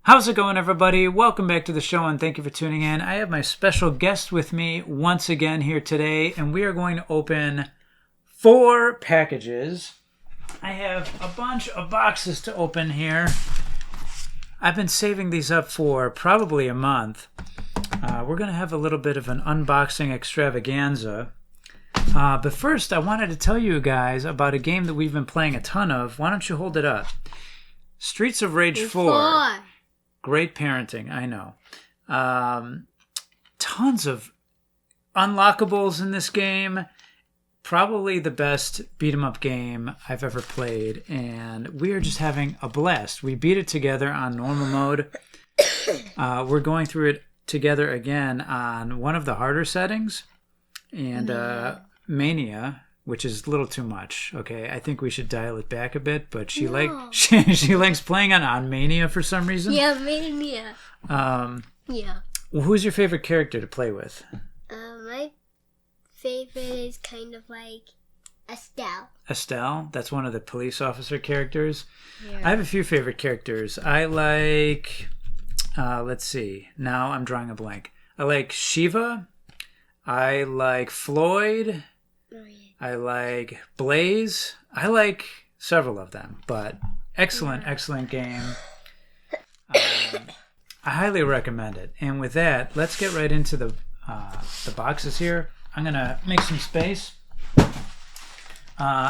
How's it going, everybody? Welcome back to the show, and thank you for tuning in. I have my special guest with me once again here today, and we are going to open 4 packages. I have a bunch of boxes to open here. I've been saving these up for probably a month. We're going to have a little bit of an unboxing extravaganza. But first, I wanted to tell you guys about a game that we've been playing a ton of. Why don't you hold it up? Streets of Rage 4. Great parenting, I know. Tons of unlockables in this game. Probably the best beat-em-up game I've ever played. And we are just having a blast. We beat it together on normal mode. We're going through it together again on one of the harder settings. And Mania, which is a little too much. Okay, I think we should dial it back a bit. But she she likes playing on Mania for some reason. Yeah, Mania. Yeah. Well, who's your favorite character to play with? My favorite is kind of like Estelle. Estelle? That's one of the police officer characters. Yeah. I have a few favorite characters. I like, let's see. Now I'm drawing a blank. I like Shiva. I like Floyd. Oh, yeah. I like Blaze. I like several of them, but excellent game. I highly recommend it. And with that, let's get right into the boxes here. I'm going to make some space.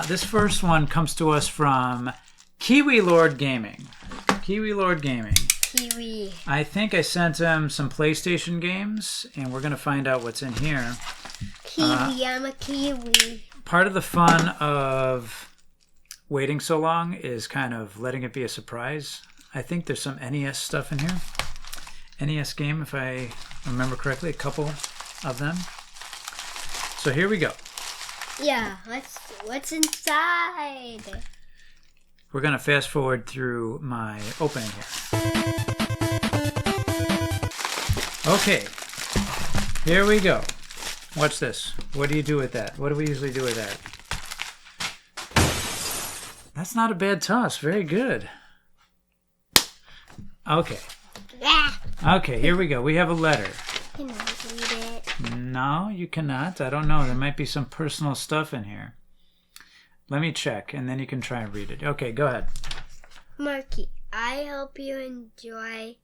This first one comes to us from Kiwilord Gaming. Kiwilord Gaming. Kiwi. I think I sent him some PlayStation games, and we're going to find out what's in here. Kiwi, I'm a kiwi. Part of the fun of waiting so long is kind of letting it be a surprise. I think there's some NES stuff in here. NES game, if I remember correctly, a couple of them. So here we go. Yeah, what's inside? We're going to fast forward through my opening here. Okay, here we go. Watch this. What do you do with that? What do we usually do with that? That's not a bad toss. Very good. Okay. Okay, here we go. We have a letter. Can I read it? No, you cannot. I don't know. There might be some personal stuff in here. Let me check, and then you can try and read it. Okay, go ahead. Marky, I hope you enjoy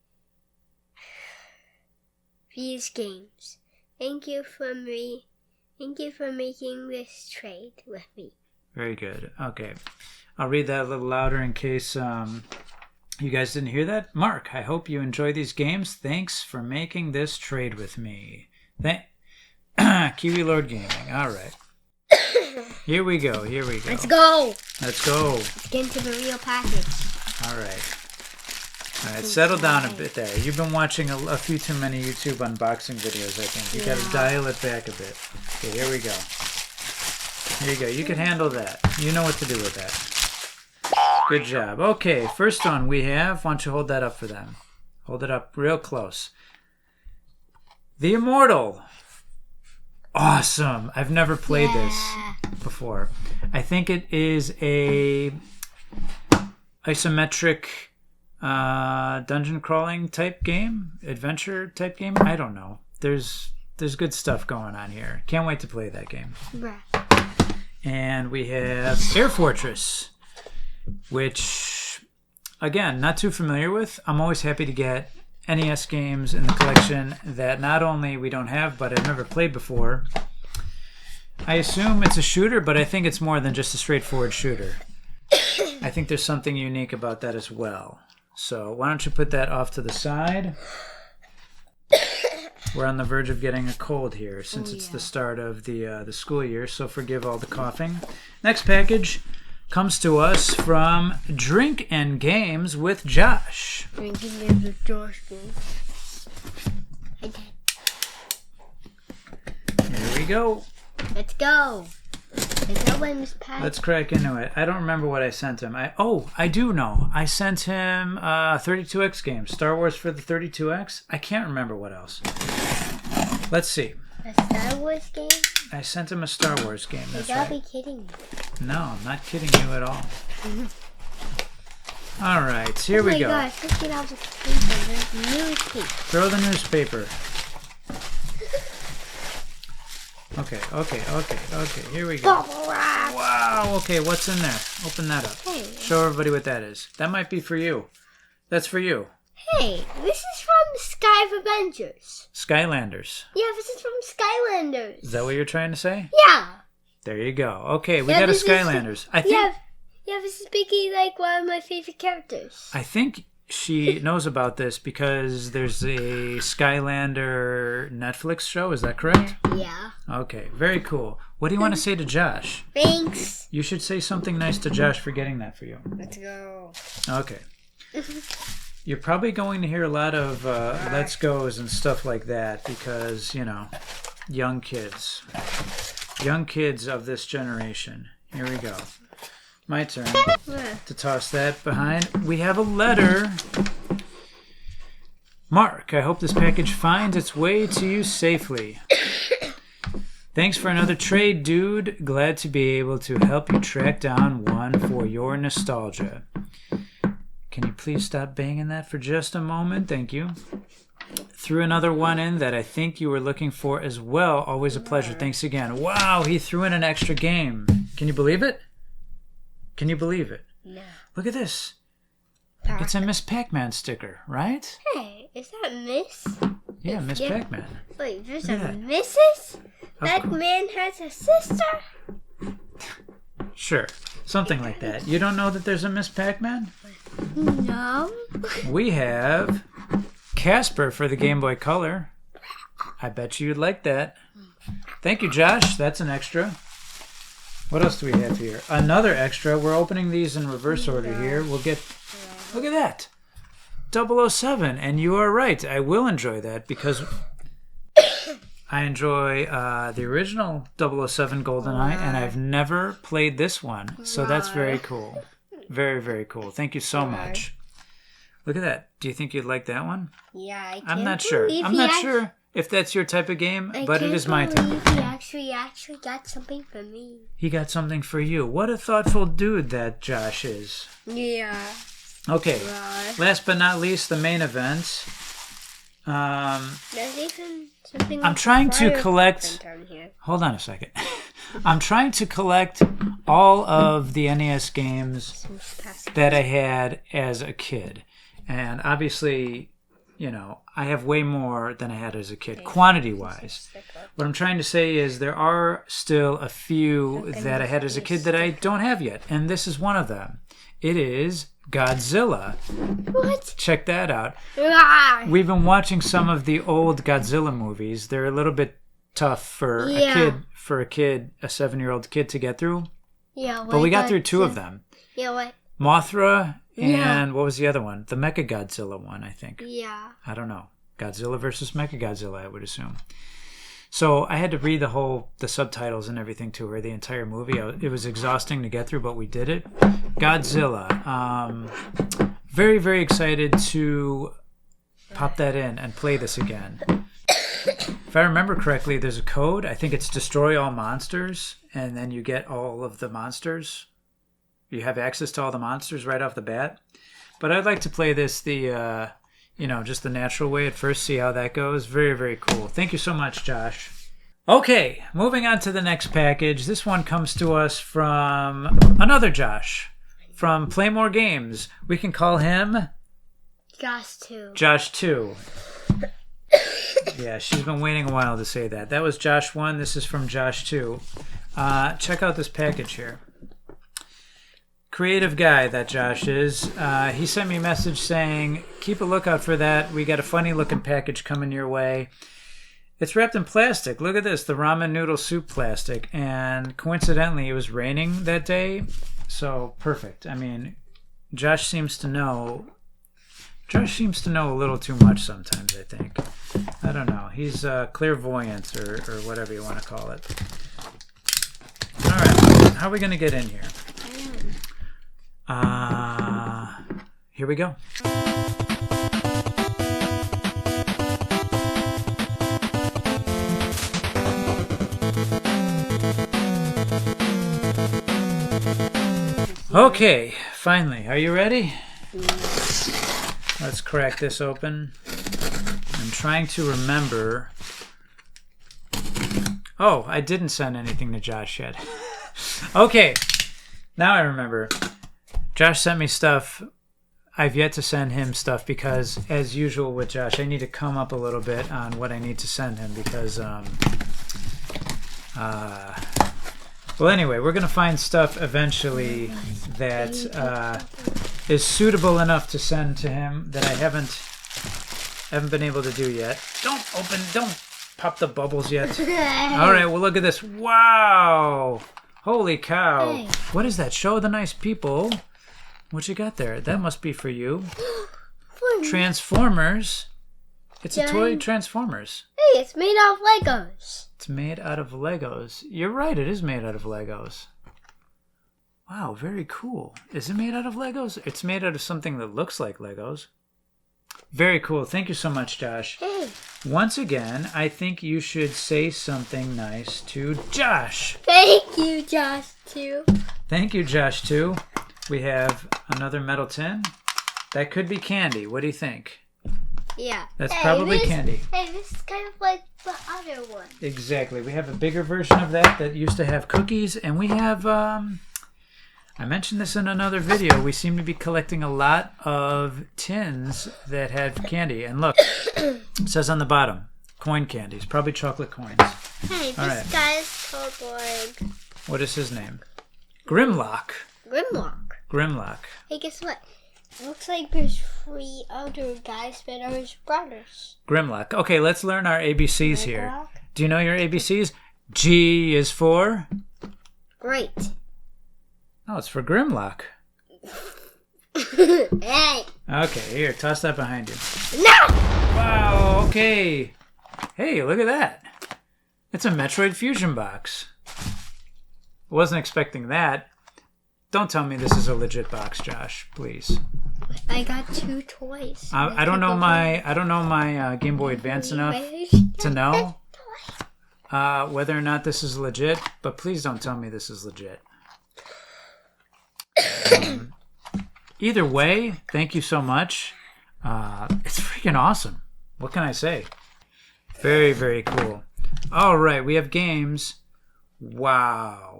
these games. Thank you for making this trade with me. Very good. Okay. I'll read that a little louder in case you guys didn't hear that. Mark, I hope you enjoy these games. Thanks for making this trade with me. Kiwilord Gaming. All right. Here we go. Let's go. Let's go. Let's get into the real package. All right. All right, settle down a bit there. You've been watching a few too many YouTube unboxing videos, I think. You got to dial it back a bit. Okay, here we go. Here you go. You can handle that. You know what to do with that. Good job. Okay, first one we have. Why don't you hold that up for them? Hold it up real close. The Immortal. Awesome. I've never played this before. I think it is a isometric dungeon crawling type game, adventure type game. I don't know. There's good stuff going on here. Can't wait to play that game. Bruh. And we have Air Fortress, which again, not too familiar with. I'm always happy to get NES games in the collection that not only we don't have, but I've never played before. I assume it's a shooter, but I think it's more than just a straightforward shooter. I think there's something unique about that as well. So why don't you put that off to the side? We're on the verge of getting a cold here since it's the start of the school year, so forgive all the coughing. Next package comes to us from Drink and Games with Josh. Drinking games with Josh. Here we go. Let's go. Let's open this pack. Let's crack into it. I don't remember what I sent him. I do know. I sent him 32X games. Star Wars for the 32X. I can't remember what else. Let's see. A Star Wars game? I sent him a Star Wars game. That's You gotta right. be kidding me. No, I'm not kidding you at all. All right, here we go. Oh my gosh, let's get out the paper. There's newspaper. Throw the newspaper. Okay. Here we go. Bubble wrap. Wow. Okay, what's in there? Open that up. Hey. Show everybody what that is. That might be for you. That's for you. Hey, this is from Sky of Avengers. Skylanders. Yeah, this is from Skylanders. Is that what you're trying to say? Yeah. There you go. Okay, we Yeah, got a this is- Skylanders. I think Yeah, this is Mickey, like one of my favorite characters. I think she knows about this because there's a Skylander Netflix show. Is that correct? Yeah. Okay, very cool. What do you want to say to Josh? Thanks. You should say something nice to Josh for getting that for you. Let's go. Okay. You're probably going to hear a lot of let's goes and stuff like that because, you know, young kids of this generation. Here we go. My turn to toss that behind. We have a letter. Mark, I hope this package finds its way to you safely. Thanks for another trade, dude. Glad to be able to help you track down one for your nostalgia. Can you please stop banging that for just a moment? Thank you. Threw another one in that I think you were looking for as well. Always a pleasure. Thanks again. Wow, he threw in an extra game. Can you believe it? Can you believe it? No. Look at this. It's a Miss Pac-Man sticker, right? Hey, is that Miss? Yeah, Miss Yeah. Pac-Man. Wait, there's Look a at that. Mrs.? Of That course. man has a sister? Sure, something like that. You don't know that there's a Miss Pac-Man? No. We have Casper for the Game Boy Color. I bet you'd like that. Thank you, Josh. That's an extra. What else do we have here? Another extra. We're opening these in reverse order here. We'll get... Look at that. 007. And you are right. I will enjoy that because I enjoy the original 007 GoldenEye, and I've never played this one. So that's very cool. Very, very cool. Thank you so much. Look at that. Do you think you'd like that one? Yeah, I can't I'm not sure. believe I'm he not act- sure if that's your type of game, I but it can't is my type. believe he actually got something for me. He got something for you. What a thoughtful dude that Josh is. Yeah. Okay. Right. Last but not least, the main event. There's even something I'm like trying to fire collect. down here. Hold on a second. I'm trying to collect all of the NES games Some past- that I had as a kid. And obviously, you know, I have way more than I had as a kid, quantity-wise. What I'm trying to say is there are still a few that I had as a kid that I don't have yet. And this is one of them. It is Godzilla. What? Check that out. Ah! We've been watching some of the old Godzilla movies. They're a little bit tough for Yeah. a 7-year-old kid to get through. Yeah, But we got through two of them. Yeah, what? Mothra and Yeah. what was the other one? The Mechagodzilla one, I think. Yeah. I don't know. Godzilla versus Mechagodzilla, I would assume. So I had to read the subtitles and everything to her, the entire movie. It was exhausting to get through, but we did it. Godzilla. Very, very excited to pop that in and play this again. If I remember correctly, there's a code. I think it's destroy all monsters, and then you get all of the monsters. You have access to all the monsters right off the bat. But I'd like to play this just the natural way at first, see how that goes. Very, very cool. Thank you so much, Josh. Okay, moving on to the next package. This one comes to us from another Josh, from Playmore Games. We can call him Josh too. Josh 2. Yeah, she's been waiting a while to say that. That was Josh 1. This is from Josh 2. Check out this package here. Creative guy that Josh is. He sent me a message saying, keep a lookout for that. We got a funny looking package coming your way. It's wrapped in plastic. Look at this, the ramen noodle soup plastic. And coincidentally, it was raining that day. So perfect. I mean, Josh seems to know a little too much sometimes, I think. I don't know. He's clairvoyant or whatever you want to call it. All right. How are we going to get in here? Here we go. Okay, finally. Are you ready? Let's crack this open. I'm trying to remember. Oh, I didn't send anything to Josh yet. Okay, now I remember. Josh sent me stuff. I've yet to send him stuff because, as usual with Josh, I need to come up a little bit on what I need to send him because, well, anyway, we're going to find stuff eventually that is suitable enough to send to him that I haven't been able to do yet. Don't pop the bubbles yet. All right, well, look at this. Wow. Holy cow. Hey. What is that? Show the nice people. What you got there? That must be for you. Transformers. It's a toy Transformers. Hey, it's made out of Legos. It's made out of Legos. You're right, it is made out of Legos. Wow, very cool. Is it made out of Legos? It's made out of something that looks like Legos. Very cool. Thank you so much, Josh. Hey. Once again, I think you should say something nice to Josh. Thank you, Josh, too. Thank you, Josh, too. We have another metal tin. That could be candy. What do you think? Yeah. That's probably candy. Hey, this is kind of like the other one. Exactly. We have a bigger version of that used to have cookies. And we have, I mentioned this in another video, we seem to be collecting a lot of tins that had candy. And look, it says on the bottom, coin candies, probably chocolate coins. Hey, this guy's called like... What is his name? Grimlock. Grimlock. Hey, guess what? It looks like there's 3 other guys that are his brothers. Grimlock. Okay, let's learn our ABCs here. Grimlock? Do you know your ABCs? G is for? Great. Oh, it's for Grimlock. Hey. Okay, here, toss that behind you. No! Wow, okay. Hey, look at that. It's a Metroid Fusion box. Wasn't expecting that. Don't tell me this is a legit box, Josh, please. I got 2 toys. I don't know my Game Boy Advance enough to know whether or not this is legit, but please don't tell me this is legit. Either way, thank you so much. It's freaking awesome. What can I say? Very, very cool. All right, we have games. Wow.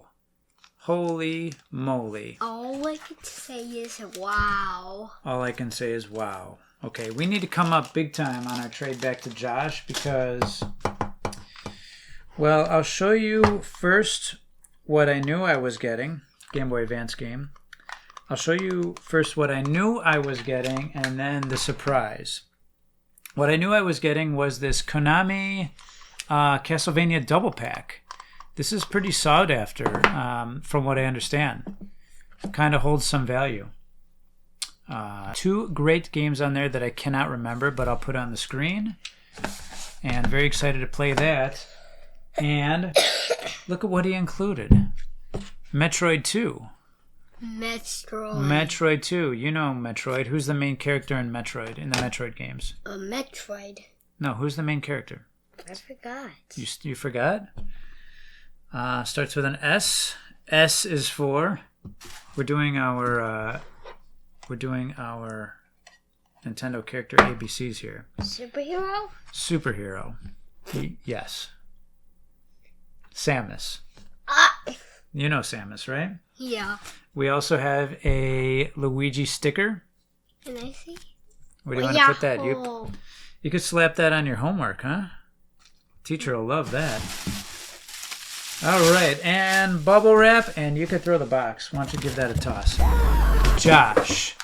Holy moly. All I can say is wow. All I can say is wow. Okay, we need to come up big time on our trade back to Josh because, well, I'll show you first what I knew I was getting. Game Boy Advance game. I'll show you first what I knew I was getting and then the surprise. What I knew I was getting was this Konami Castlevania double pack. This is pretty sought after, from what I understand. Kind of holds some value. 2 great games on there that I cannot remember, but I'll put on the screen. And very excited to play that. And look at what he included. Metroid 2. Metroid 2. You know Metroid. Who's the main character in Metroid, in the Metroid games? Metroid. No, who's the main character? I forgot. You forgot? Starts with an S. S is for. We're doing our Nintendo character ABCs here. Superhero. Yes. Samus. You know Samus, right? Yeah. We also have a Luigi sticker. Can I see? Where do you want to put that? You could slap that on your homework, huh? Teacher will love that. All right, and bubble wrap, and you could throw the box. Why don't you give that a toss? Josh,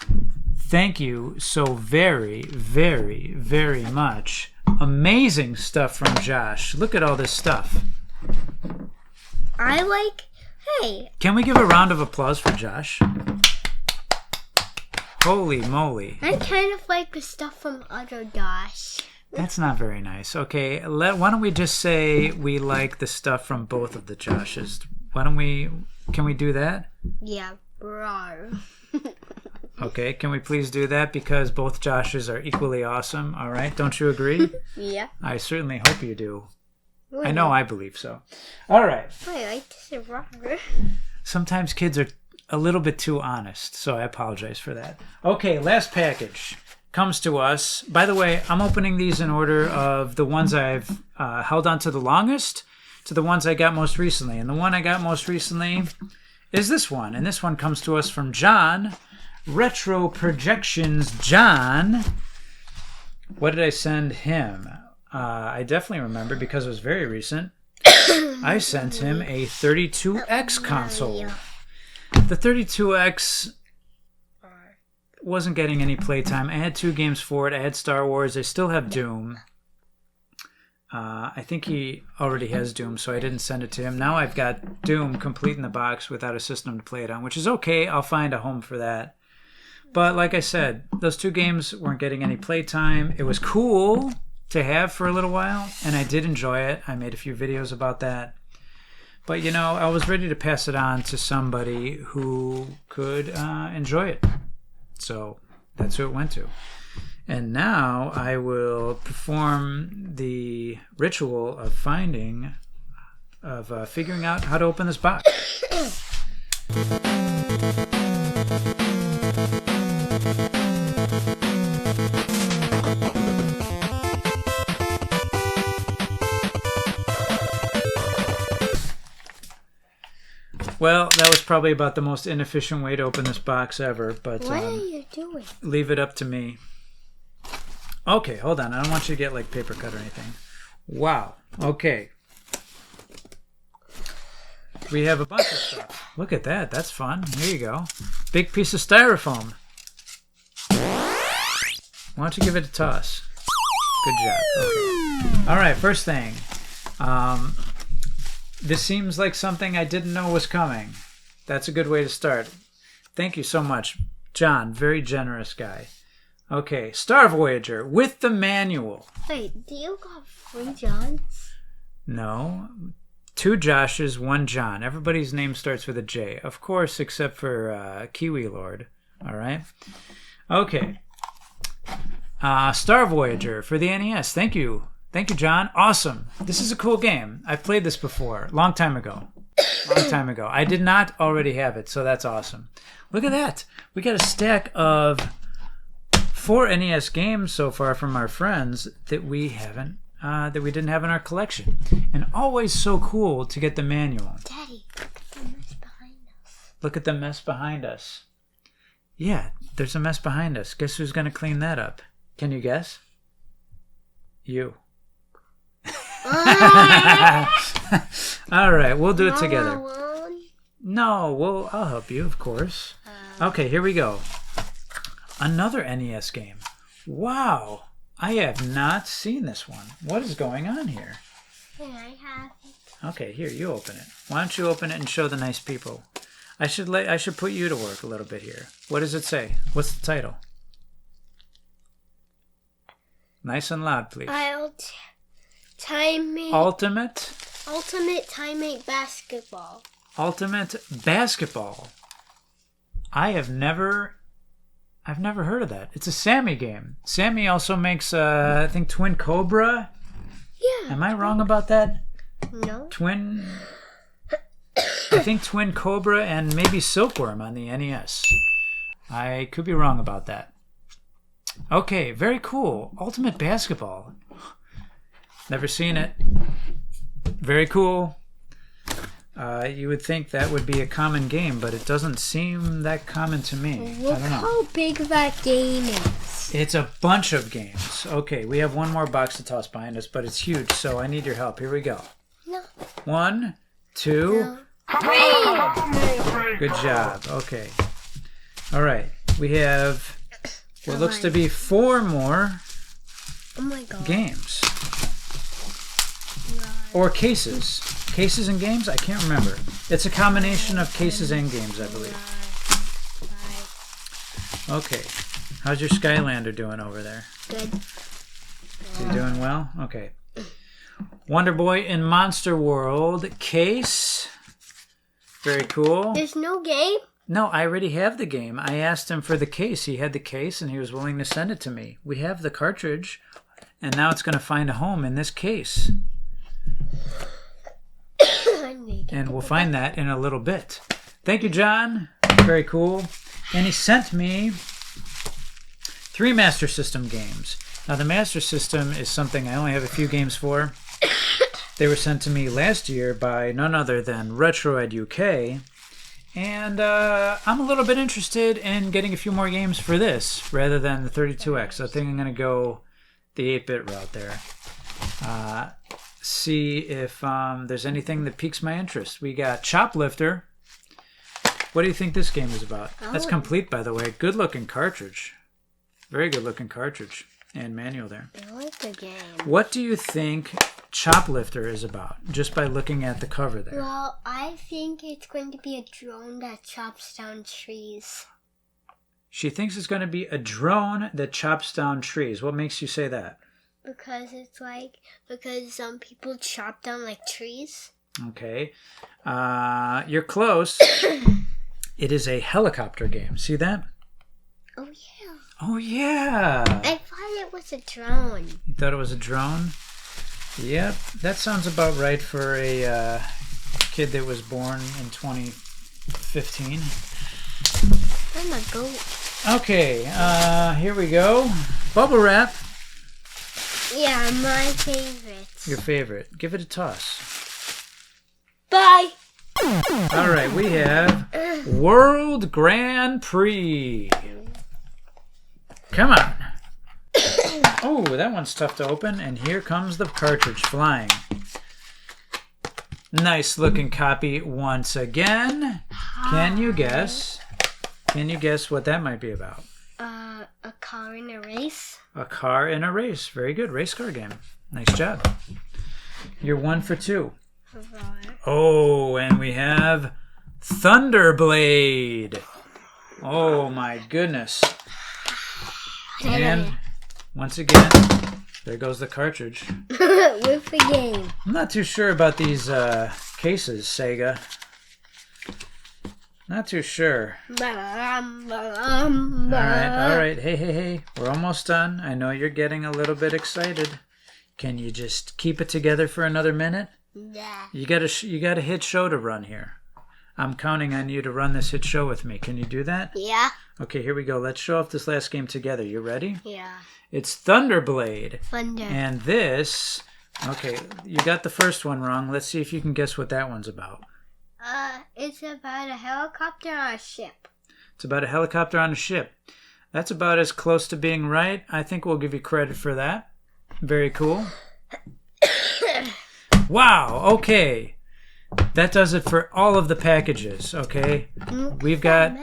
thank you so very, very, very much. Amazing stuff from Josh. Look at all this stuff. Hey. Can we give a round of applause for Josh? Holy moly. I kind of like the stuff from other Josh. That's not very nice. Okay, why don't we just say we like the stuff from both of the Joshes? Can we do that? Yeah, bro. Okay, can we please do that? Because both Joshes are equally awesome, all right? Don't you agree? Yeah. I certainly hope you do. Really? I know I believe so. All right. I like this rocker. Sometimes kids a little bit too honest, so I apologize for that. Okay, last package comes to us. By the way, I'm opening these in order of the ones I've held on to the longest to the ones I got most recently. And the one I got most recently is this one. And this one comes to us from John. Retro Projections John. What did I send him? I definitely remember because it was very recent. I sent him a 32X console. The 32X wasn't getting any playtime. I had 2 games for it. I had Star Wars. I still have Doom. I think he already has Doom, so I didn't send it to him. Now I've got Doom complete in the box without a system to play it on, which is okay. I'll find a home for that. But like I said, those 2 games weren't getting any playtime. It was cool to have for a little while, and I did enjoy it. I made a few videos about that. But, you know, I was ready to pass it on to somebody who could enjoy it. So that's who it went to. And now I will perform the ritual of figuring out how to open this box. Well, that was probably about the most inefficient way to open this box ever, but what are you doing? Leave it up to me. Okay, hold on. I don't want you to get like paper cut or anything. Wow. Okay. We have a bunch of stuff. Look at that. That's fun. Here you go. Big piece of styrofoam. Why don't you give it a toss? Good job. Okay. All right, first thing. This seems like something I didn't know was coming. That's a good way to start. Thank you so much, John. Very generous guy. Okay, Star Voyager with the manual. Wait, do you got 3 Johns? No. 2 Joshes, 1 John. Everybody's name starts with a J. Of course, except for Kiwilord. All right? Okay. Star Voyager for the NES. Thank you. Thank you, John. Awesome. This is a cool game. I've played this before. Long time ago. I did not already have it, so that's awesome. Look at that. We got a stack of 4 NES games so far from our friends that we didn't have in our collection. And always so cool to get the manual. Daddy, look at the mess behind us. Look at the mess behind us. Yeah, there's a mess behind us. Guess who's going to clean that up? Can you guess? You. All right, we'll do it together. Alone? No, I'll help you, of course. Okay, here we go. Another NES game. Wow, I have not seen this one. What is going on here? Can I have it? Okay, here, you open it. Why don't you open it and show the nice people? I should put you to work a little bit here. What does it say? What's the title? Nice and loud, please. Ultimate Timemate Basketball. Ultimate Basketball. I've never heard of that. It's a Sammy game. Sammy also makes, I think, Twin Cobra. Yeah. Am I wrong about that? No. I think Twin Cobra and maybe Silkworm on the NES. I could be wrong about that. Okay, very cool. Ultimate Basketball. Never seen it. Very cool. You would think that would be a common game, but it doesn't seem that common to me. Look I don't know. how big that game is. It's a bunch of games. Okay, we have one more box to toss behind us, but it's huge, so I need your help. Here we go. No. 1, 2, No. 3. Good job. Okay. All right. We have what looks to be 4 more games. Or cases. Cases and games? I can't remember. It's a combination of cases and games, I believe. Okay. How's your Skylander doing over there? Good. Is he doing well? Okay. Wonder Boy in Monster World case. Very cool. There's no game? No, I already have the game. I asked him for the case. He had the case and he was willing to send it to me. We have the cartridge and now it's going to find a home in this case. And we'll find that in a little bit. Thank you, John, for very cool. And he sent me 3 Master System games. Now, the Master System is something I only have a few games for. They were sent to me last year by none other than Retroid UK. And I'm a little bit interested in getting a few more games for this rather than the 32X. I think I'm going to go the 8-bit route there. See if there's anything that piques my interest. We got Choplifter. What do you think this game is about? That's complete, by the way. Good looking cartridge. Very good looking cartridge. And manual there. I like the game. What do you think Choplifter is about, just by looking at the cover there? Well, I think it's going to be a drone that chops down trees. She thinks it's going to be a drone that chops down trees. What makes you say that? Because some people chop down like trees. Okay. You're close. It is a helicopter game. See that? Oh, yeah. Oh, yeah. I thought it was a drone. You thought it was a drone? Yep. That sounds about right for a kid that was born in 2015. I'm a goat. Okay. Here we go. Bubble wrap. Yeah, my favorite. Your favorite. Give it a toss. Bye. All right. We have World Grand Prix. Come on. Oh, that one's tough to open. And here comes the cartridge flying. Nice looking copy once again. Can you guess? Can you guess what that might be about? A car in a race. A car in a race. Very good. Race car game. Nice job. You're 1 for 2. Oh, and we have Thunderblade. Oh my goodness. And once again, there goes the cartridge. With the game. I'm not too sure about these cases, Sega. Not too sure. All right. Hey. We're almost done. I know you're getting a little bit excited. Can you just keep it together for another minute? Yeah. You got a hit show to run here. I'm counting on you to run this hit show with me. Can you do that? Yeah. Okay, here we go. Let's show off this last game together. You ready? Yeah. It's Thunderblade. Thunder. And this... Okay, you got the first one wrong. Let's see if you can guess what that one's about. It's about a helicopter on a ship. It's about a helicopter on a ship. That's about as close to being right. I think we'll give you credit for that. Very cool. Wow, okay. That does it for all of the packages, okay? We've got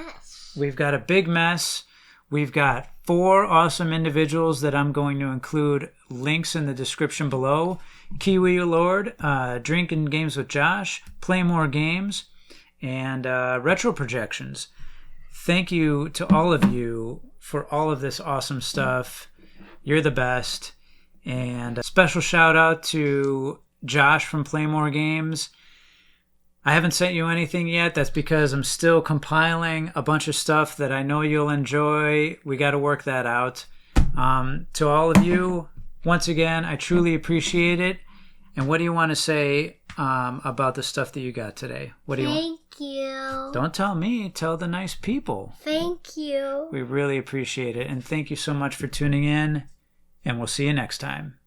a big mess. We've got 4 awesome individuals that I'm going to include links in the description below. Kiwilord, Drinking Games with Josh, Playmooregames, and Retro Projections. Thank you to all of you for all of this awesome stuff. You're the best. And a special shout out to Josh from Playmooregames. I haven't sent you anything yet. That's because I'm still compiling a bunch of stuff that I know you'll enjoy. We got to work that out. To all of you, once again, I truly appreciate it. And what do you want to say about the stuff that you got today? What do you want? Thank you. Don't tell me. Tell the nice people. Thank you. We really appreciate it. And thank you so much for tuning in. And we'll see you next time.